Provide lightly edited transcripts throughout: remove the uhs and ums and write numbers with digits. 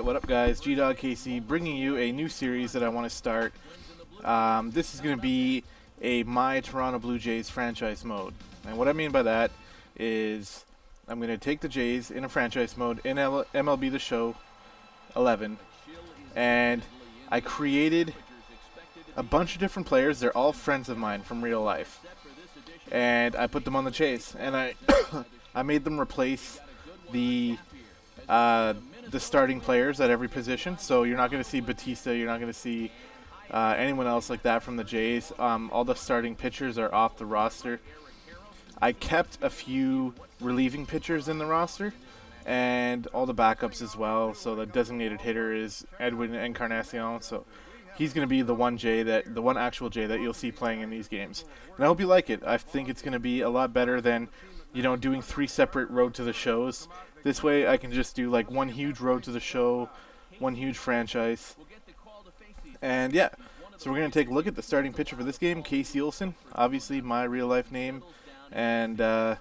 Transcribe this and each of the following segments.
Alright, what up guys, gdoggcasey bringing you a new series that I want to start. This is going to be a My Toronto Blue Jays franchise mode. And what I mean by that is I'm going to take the Jays in a franchise mode in MLB The Show 11. And I created a bunch of different players. They're all friends of mine from real life. And I put them on the Jays. And I I made them replace the starting players at every position. So you're not going to see Batista, you're not going to see anyone else like that from the Jays. All the starting pitchers are off the roster. I kept a few relieving pitchers in the roster and all the backups as well. So the designated hitter is Edwin Encarnacion. So he's going to be the one actual Jay that you'll see playing in these games. And I hope you like it. I think it's going to be a lot better than, doing 3 separate road to the shows. This way I can just do like one huge road to the show, one huge franchise. And yeah, so we're going to take a look at the starting pitcher for this game, Casey Olson, obviously my real life name. And yeah,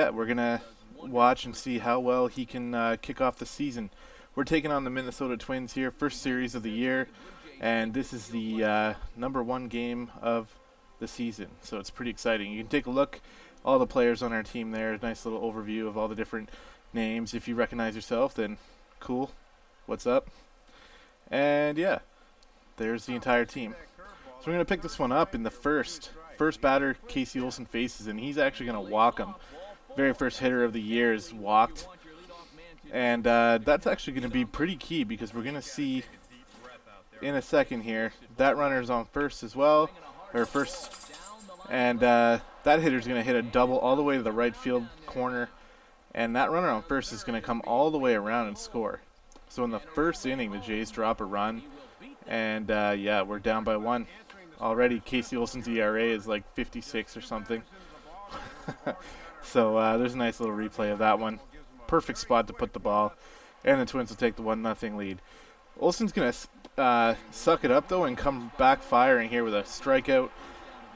we're going to watch and see how well he can kick off the season. We're taking on the Minnesota Twins here, first series of the year. And this is the #1 game of the season. So it's pretty exciting. You can take a look, all the players on our team there, nice little overview of all the different names. If you recognize yourself, then cool, what's up? And yeah, there's the entire team. So we're going to pick this one up in the first batter Casey Olson faces, and he's actually going to walk him. Very first hitter of the year is walked. And that's actually going to be pretty key because we're going to see in a second here, that runner's on first as well, or first, and that hitter's going to hit a double all the way to the right field corner. And that runner on first is going to come all the way around and score. So in the first inning, the Jays drop a run. And yeah, we're down by 1. Already, Casey Olson's ERA is like 56 or something. So there's a nice little replay of that one. Perfect spot to put the ball. And the Twins will take the 1-0 lead. Olson's going to suck it up, though, and come back firing here with a strikeout.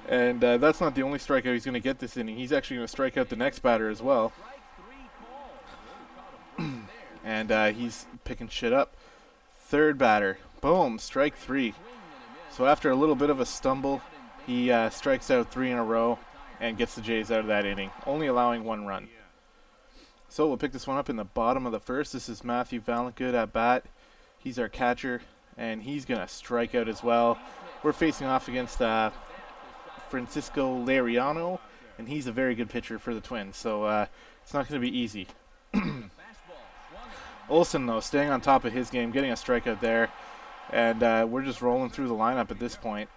And that's not the only strikeout he's going to get this inning. He's actually going to strike out the next batter as well. And he's picking shit up. Third batter. Boom. Strike 3. So after a little bit of a stumble, he strikes out 3 in a row and gets the Jays out of that inning, only allowing 1 run. So we'll pick this one up in the bottom of the first. This is Matthew Valencourt at bat. He's our catcher, and he's going to strike out as well. We're facing off against Francisco Lariano, and he's a very good pitcher for the Twins, so it's not going to be easy. Olson, though, staying on top of his game, getting a strikeout there. And we're just rolling through the lineup at this point.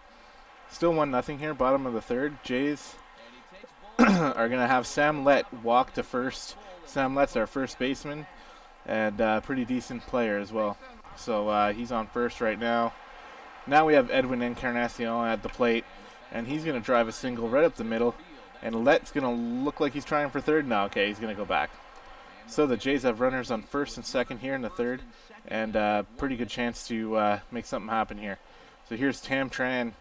Still 1-0 here, bottom of the third. Jays are going to have Sam Lett walk to first. Sam Lett's our first baseman, and pretty decent player as well. So he's on first right now. Now we have Edwin Encarnacion at the plate, and he's going to drive a single right up the middle. And Lett's going to look like he's trying for third. No, okay, he's going to go back. So the Jays have runners on first and second here in the third, and pretty good chance to make something happen here. So here's Tam Tran,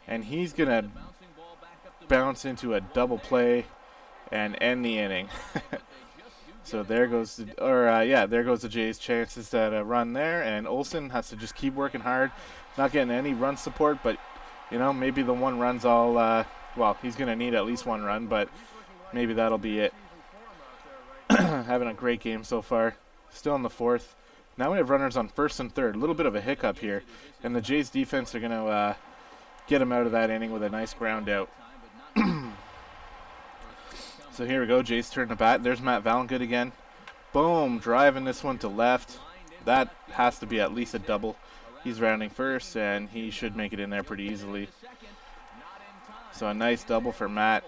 and he's going to bounce into a double play and end the inning. So there goes the Jays' chances at a run there, and Olson has to just keep working hard, not getting any run support, but maybe the 1 run's all, well, he's going to need at least 1 run, but maybe that'll be it. Having a great game so far. Still in the fourth. Now we have runners on first and third. A little bit of a hiccup here. And the Jays defense are going to get him out of that inning with a nice ground out. So here we go. Jays turn to bat. There's Matt Valencourt again. Boom. Driving this one to left. That has to be at least a double. He's rounding first, and he should make it in there pretty easily. So a nice double for Matt.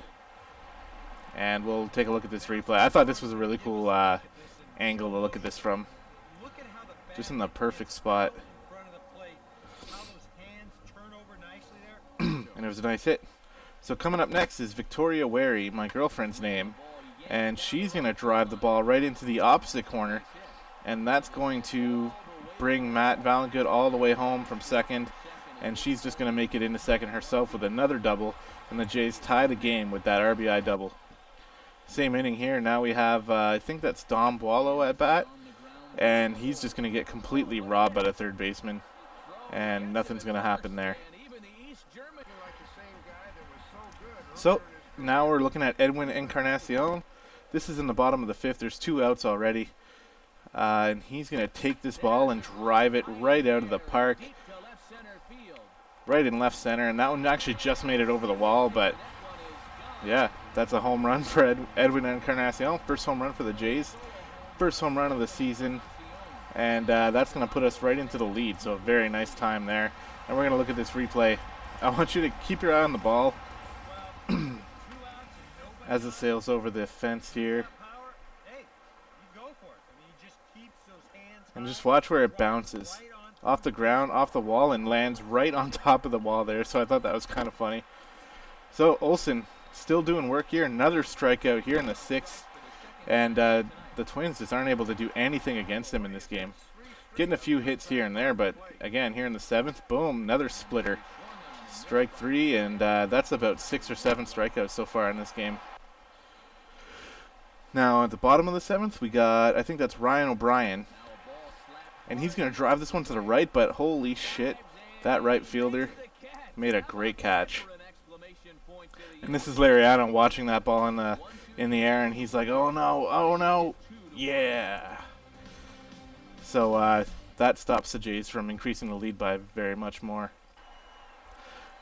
And we'll take a look at this replay. I thought this was a really cool angle to look at this from. Just in the perfect spot. And it was a nice hit. So coming up next is Victoria Wary, my girlfriend's name. And she's going to drive the ball right into the opposite corner. And that's going to bring Matt Valencourt all the way home from second. And she's just going to make it into second herself with another double. And the Jays tie the game with that RBI double. Same inning here. Now we have, I think that's Dom Boileau at bat. and he's just going to get completely robbed by the third baseman, and nothing's going to happen there. So now we're looking at Edwin Encarnacion. This is in the bottom of the fifth. There's 2 outs already. And he's going to take this ball and drive it right out of the park. Right in left center. And that one actually just made it over the wall. But, yeah, that's a home run for Edwin Encarnacion. First home run for the Jays. First home run of the season. And that's going to put us right into the lead. So a very nice time there. And we're going to look at this replay. I want you to keep your eye on the ball as it sails over the fence here. And just watch where it bounces. Off the ground, off the wall, and lands right on top of the wall there. So I thought that was kind of funny. So Olsen still doing work here. Another strikeout here in the 6th. And the Twins just aren't able to do anything against him in this game. Getting a few hits here and there, but again, here in the 7th, boom, another splitter. Strike 3, and that's about 6 or 7 strikeouts so far in this game. Now, at the bottom of the 7th, we got, I think that's Ryan O'Brien. And he's going to drive this one to the right, but holy shit, that right fielder made a great catch. And this is Lariano watching that ball in the air, and he's like, oh no, yeah. So that stops the Jays from increasing the lead by very much more.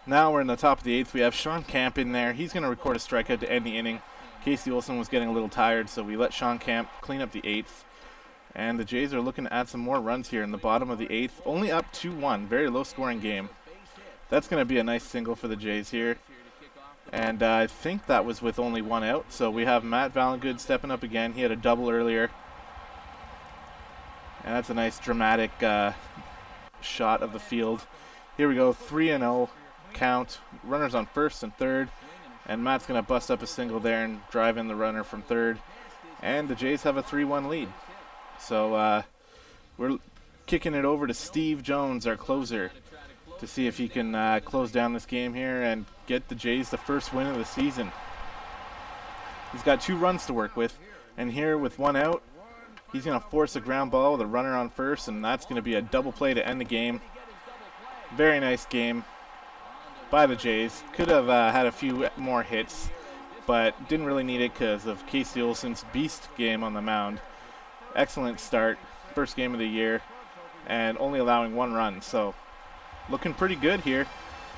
Now we're in the top of the 8th. We have Sean Camp in there. He's going to record a strikeout to end the inning. Casey Olsen was getting a little tired, so we let Sean Camp clean up the 8th. And the Jays are looking to add some more runs here in the bottom of the 8th. Only up 2-1. Very low-scoring game. That's going to be a nice single for the Jays here. And I think that was with only 1 out. So we have Matt Valengood stepping up again. He had a double earlier. And that's a nice dramatic shot of the field. Here we go, 3-0 count. Runners on first and third. And Matt's going to bust up a single there and drive in the runner from third. And the Jays have a 3-1 lead. So we're kicking it over to Steve Jones, our closer, to see if he can close down this game here and get the Jays the first win of the season. He's got 2 runs to work with. And here with 1 out, he's going to force a ground ball with a runner on first, and that's going to be a double play to end the game. Very nice game by the Jays. Could have had a few more hits, but didn't really need it because of Casey Olsen's beast game on the mound. Excellent start, first game of the year, and only allowing 1 run. So looking pretty good here.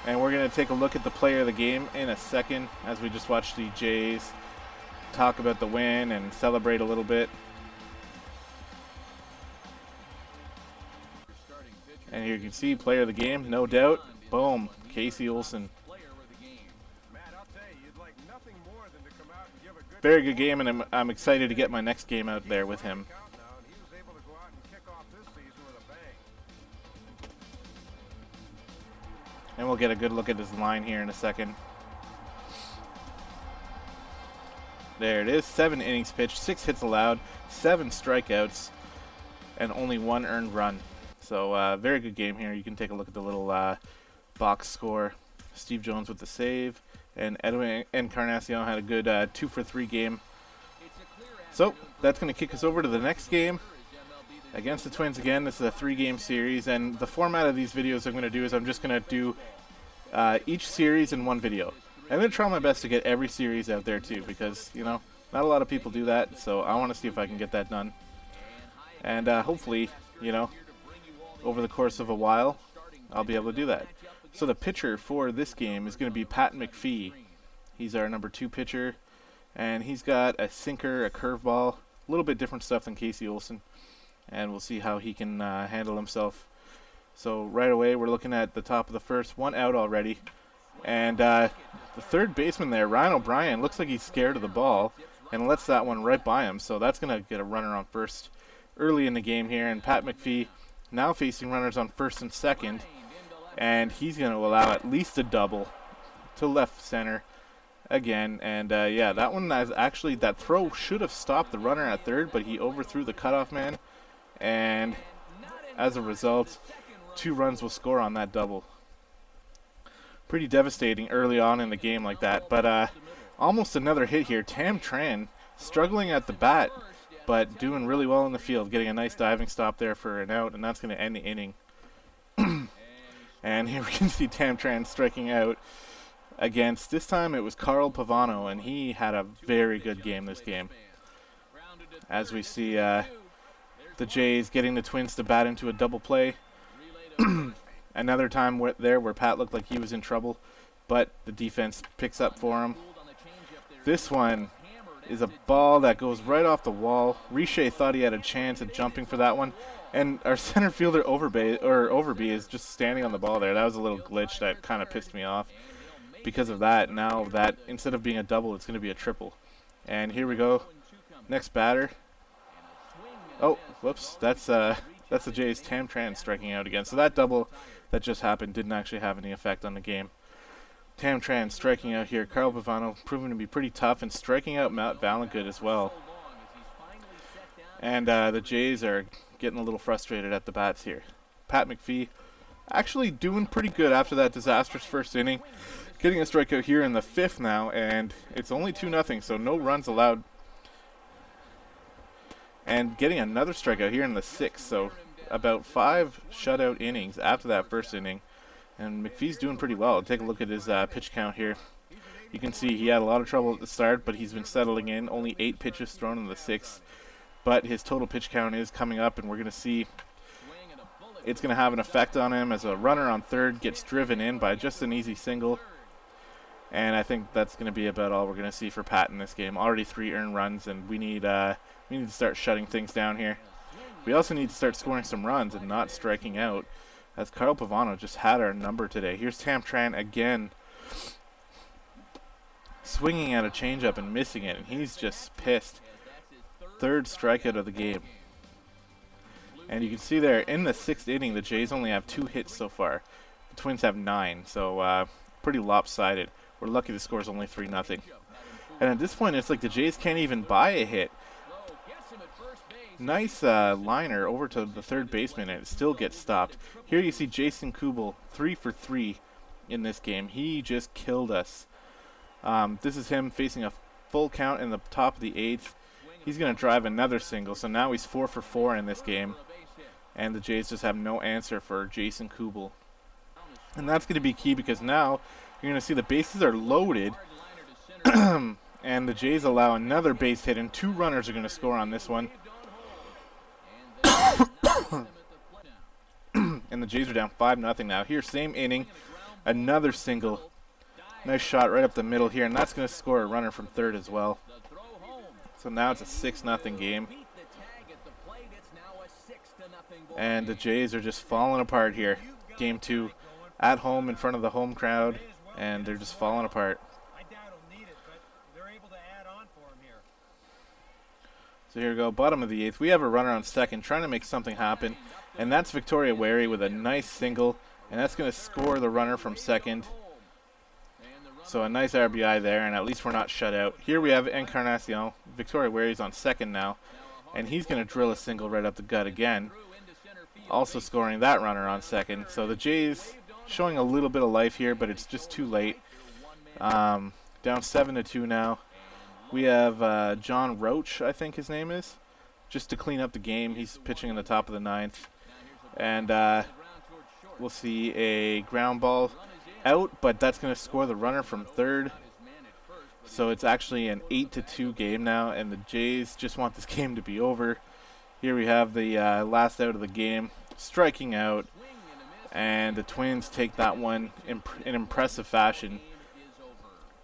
And we're going to take a look at the player of the game in a second as we just watch the Jays talk about the win and celebrate a little bit. And here you can see player of the game, no doubt. Boom, Casey Olsen. Very good game, and I'm excited to get my next game out there with him. And we'll get a good look at his line here in a second. There it is, 7 innings pitched, 6 hits allowed, 7 strikeouts, and only 1 earned run. So very good game here. You can take a look at the little box score. Steve Jones with the save, and Edwin Encarnacion had a good 2-for-3 game. So that's going to kick us over to the next game against the Twins again. This is a 3-game series, and the format of these videos I'm going to do is I'm just going to do each series in 1 video. I'm going to try my best to get every series out there too, because, you know, not a lot of people do that, so I want to see if I can get that done. And hopefully, you know, over the course of a while, I'll be able to do that. So the pitcher for this game is going to be Pat McPhee. He's our number 2 pitcher, and he's got a sinker, a curveball, a little bit different stuff than Casey Olsen, and we'll see how he can handle himself. So right away, we're looking at the top of the first, 1 out already, and the third baseman there, Ryan O'Brien, looks like he's scared of the ball and lets that one right by him. So that's going to get a runner on first early in the game here, and Pat McPhee now facing runners on first and second, and he's going to allow at least a double to left center again. And yeah, that one is actually, that throw should have stopped the runner at third, but he overthrew the cutoff man, and as a result, 2 runs will score on that double. Pretty devastating early on in the game like that, but almost another hit here. Tam Tran struggling at the bat, but doing really well in the field, getting a nice diving stop there for an out, and that's going to end the inning. And here we can see Tamtran striking out against, this time it was Carl Pavano, and he had a very good game this game. As we see the Jays getting the Twins to bat into a double play. Another time where Pat looked like he was in trouble, but the defense picks up for him. This one is a ball that goes right off the wall. Riche thought he had a chance at jumping for that one, and our center fielder Overby is just standing on the ball there. That was a little glitch that kind of pissed me off. Because of that, now that instead of being a double, it's going to be a triple. And here we go. Next batter. Oh, whoops. That's the Jays' Tamtran striking out again. So that double that just happened didn't actually have any effect on the game. Tamtran striking out here. Carl Pavano proving to be pretty tough and striking out Matt Valengood as well. And the Jays are getting a little frustrated at the bats here. Pat McPhee actually doing pretty good after that disastrous first inning. Getting a strikeout here in the 5th now, and it's only 2-0, so no runs allowed. And getting another strikeout here in the 6th, so about 5 shutout innings after that first inning. And McPhee's doing pretty well. Take a look at his pitch count here. You can see he had a lot of trouble at the start, but he's been settling in. Only 8 pitches thrown in the 6th. But his total pitch count is coming up, and we're going to see it's going to have an effect on him as a runner on third gets driven in by just an easy single. And I think that's going to be about all we're going to see for Pat in this game. Already 3 earned runs, and we need to start shutting things down here. We also need to start scoring some runs and not striking out, as Carl Pavano just had our number today. Here's Tamtran again, swinging at a changeup and missing it, and he's just pissed. 3rd strikeout of the game. And you can see there, in the 6th inning, the Jays only have 2 hits so far. The Twins have 9, so pretty lopsided. We're lucky the score is only 3-0. And at this point, it's like the Jays can't even buy a hit. Nice liner over to the third baseman, and it still gets stopped. Here you see Jason Kubel, 3 for 3 in this game. He just killed us. This is him facing a full count in the top of the 8th. He's going to drive another single, so now he's 4 for 4 in this game. And the Jays just have no answer for Jason Kubel. And that's going to be key because now you're going to see the bases are loaded. And the Jays allow another base hit, and 2 runners are going to score on this one. And the Jays are down 5-0 now. Here, same inning, another single. Nice shot right up the middle here, and that's going to score a runner from third as well. So now it's a 6-0 game. And the Jays are just falling apart here. Game 2 at home in front of the home crowd, and they're just falling apart. So here we go, bottom of the 8th. We have a runner on second trying to make something happen, and that's Victoria Wary with a nice single, and that's going to score the runner from second. So a nice RBI there, and at least we're not shut out. Here we have Encarnacion. Victoria Wary's on second now, and he's going to drill a single right up the gut again, also scoring that runner on second. So the Jays showing a little bit of life here, but it's just too late. Down 7-2 now. We have John Roach, I think his name is, just to clean up the game. He's pitching in the top of the 9th. And we'll see a ground ball out, but that's going to score the runner from third. So it's actually an 8-2 game now, and the Jays just want this game to be over. Here we have the last out of the game, striking out, and the Twins take that one in impressive fashion,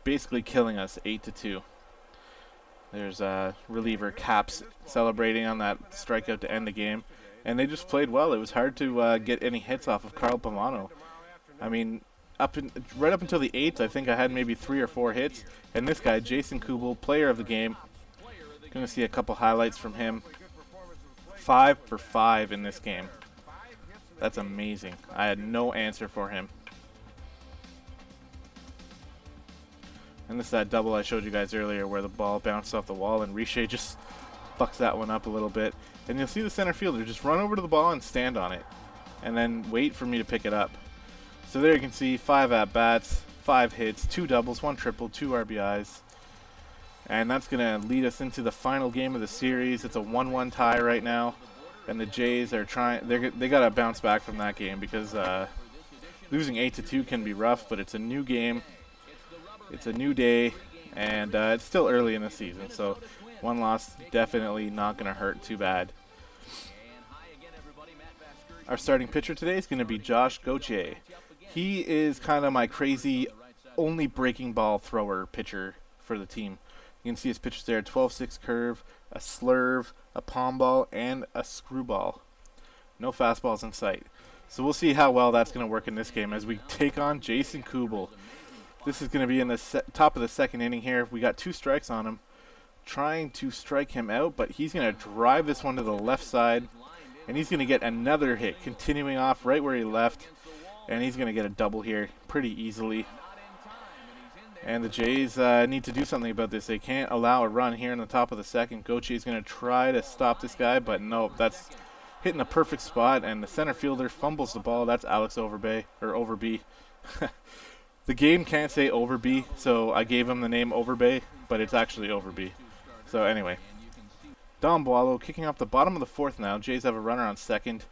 basically killing us 8-2. There's reliever Caps celebrating on that strikeout to end the game, and they just played well. It was hard to get any hits off of Carl Pavano. I mean, right up until the 8th, I think I had maybe 3 or 4 hits, and this guy, Jason Kubel, player of the game, going to see a couple highlights from him. 5 for 5 in this game. That's amazing. I had no answer for him. And this is that double I showed you guys earlier where the ball bounced off the wall and Riche just fucks that one up a little bit. And you'll see the center fielder just run over to the ball and stand on it. And then wait for me to pick it up. So there you can see 5 at-bats, 5 hits, 2 doubles, 1 triple, 2 RBIs. And that's going to lead us into the final game of the series. It's a 1-1 tie right now. And the Jays are trying, they got to bounce back from that game because losing 8-2 can be rough, but it's a new game. It's a new day, and it's still early in the season, so one loss definitely not going to hurt too bad. Our starting pitcher today is going to be Josh Gauthier. He is kind of my crazy only breaking ball thrower pitcher for the team. You can see his pitches there: 12-6 curve, a slurve, a palm ball, and a screwball. No fastballs in sight. So we'll see how well that's going to work in this game as we take on Jason Kubel. This is going to be in the top of the second inning here. We got 2 strikes on him. Trying to strike him out, but he's going to drive this one to the left side. And he's going to get another hit, continuing off right where he left. And he's going to get a double here pretty easily. And the Jays need to do something about this. They can't allow a run here in the top of the second. Gauthier is going to try to stop this guy, but no, that's hitting a perfect spot. And the center fielder fumbles the ball. That's Alex Overby. The game can't say Overby, so I gave him the name Overby, but it's actually Overby. So anyway, Dom Boileau kicking off the bottom of the 4th now. Jays have a runner on second,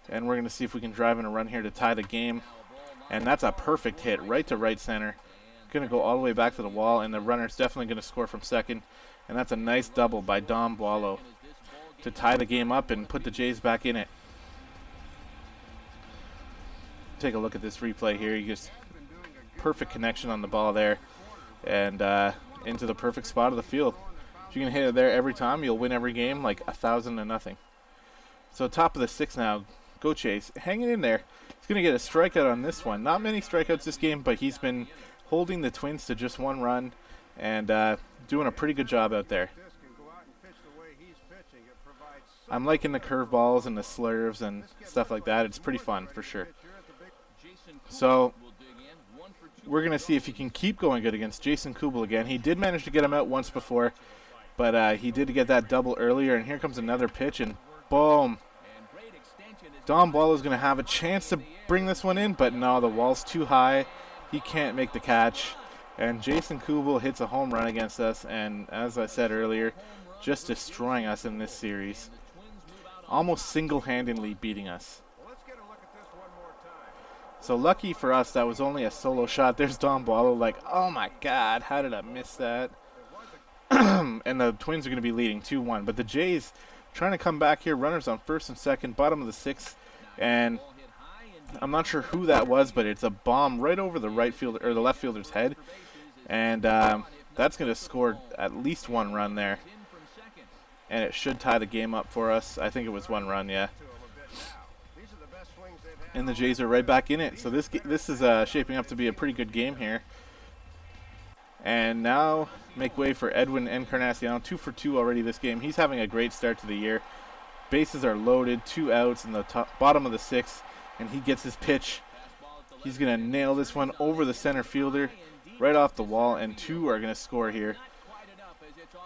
and we're going to see if we can drive in a run here to tie the game. And that's a perfect hit right to right center. Going to go all the way back to the wall, and the runner's definitely going to score from second. And that's a nice double by Dom Boileau to tie the game up and put the Jays back in it. Take a look at this replay here. You just perfect connection on the ball there, and into the perfect spot of the field. If you can hit it there every time, you'll win every game like 1,000-0. So top of the 6th now, Gauthier hanging in there. He's going to get a strikeout on this one. Not many strikeouts this game, but he's been holding the Twins to just 1 run and doing a pretty good job out there. I'm liking the curveballs and the slurves and stuff like that. It's pretty fun for sure. So we're going to see if he can keep going good against Jason Kubel again. He did manage to get him out once before, but he did get that double earlier. And here comes another pitch, and boom. Dom Boileau is going to have a chance to bring this one in, but no, the wall's too high. He can't make the catch, and Jason Kubel hits a home run against us, and as I said earlier, just destroying us in this series. Almost single-handedly beating us. So lucky for us, that was only a solo shot. There's Dom Boileau like, oh my god, how did I miss that? And the Twins are going to be leading 2-1, but the Jays trying to come back here. Runners on 1st and 2nd, bottom of the 6th, and I'm not sure who that was, but it's a bomb right over the right fielder or the left fielder's head, and that's going to score at least 1 run there, and it should tie the game up for us. I think it was 1 run, yeah. And the Jays are right back in it. So this is shaping up to be a pretty good game here. And now make way for Edwin Encarnacion. 2 for 2 already this game. He's having a great start to the year. Bases are loaded, 2 outs in the bottom of the 6th. And he gets his pitch. He's going to nail this one over the center fielder, right off the wall, and 2 are going to score here.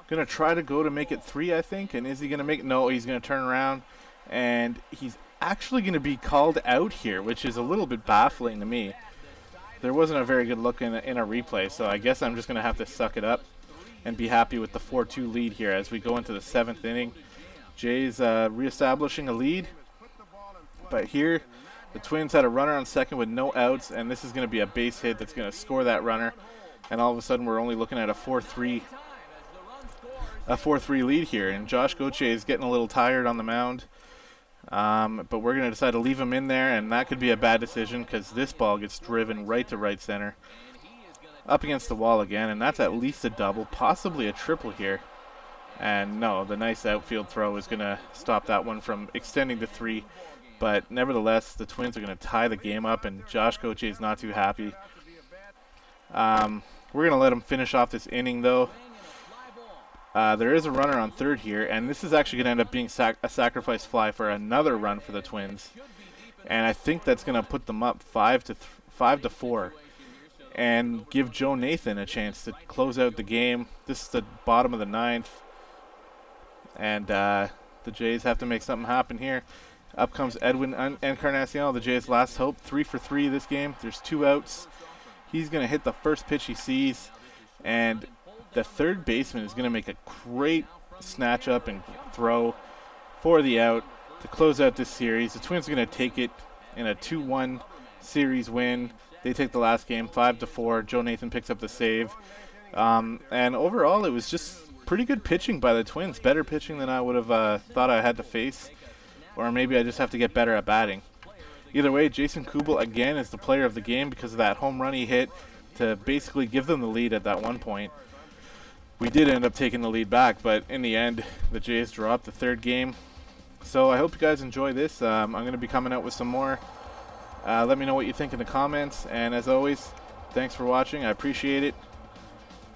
Going to try to go to make it 3, I think. And is he going to make it? No, he's going to turn around. And he's actually going to be called out here, which is a little bit baffling to me. There wasn't a very good look in a replay, so I guess I'm just going to have to suck it up and be happy with the 4-2 lead here as we go into the 7th inning. Jays reestablishing a lead. But here, the Twins had a runner on second with no outs, and this is going to be a base hit that's going to score that runner. And all of a sudden, we're only looking at a 4-3 lead here. And Josh Gauthier is getting a little tired on the mound. But we're going to decide to leave him in there, and that could be a bad decision because this ball gets driven right to right center. Up against the wall again, and that's at least a double, possibly a triple here. And no, the nice outfield throw is going to stop that one from extending to 3. But nevertheless, the Twins are going to tie the game up, and Josh Gauthier is not too happy. We're going to let him finish off this inning, though. There is a runner on third here, and this is actually going to end up being a sacrifice fly for another run for the Twins. And I think that's going to put them up 5-4 and give Joe Nathan a chance to close out the game. This is the bottom of the 9th, and the Jays have to make something happen here. Up comes Edwin Encarnacion, the Jays' last hope. 3 for 3 this game. There's 2 outs. He's going to hit the first pitch he sees, and the third baseman is going to make a great snatch up and throw for the out to close out this series. The Twins are going to take it in a 2-1 series win. They take the last game 5-4. Joe Nathan picks up the save. And overall, it was just pretty good pitching by the Twins. Better pitching than I would have thought I had to face. Or maybe I just have to get better at batting. Either way, Jason Kubel again is the player of the game because of that home run he hit to basically give them the lead at that one point. We did end up taking the lead back, but in the end, the Jays dropped the third game. So I hope you guys enjoy this. I'm going to be coming out with some more. Let me know what you think in the comments. And as always, thanks for watching. I appreciate it.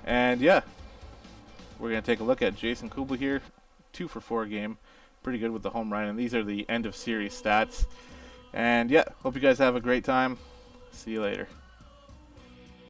And yeah, we're going to take a look at Jason Kubel here. 2-for-4 game. Pretty good with the home run. And these are the end of series stats. And yeah, hope you guys have a great time. See you later.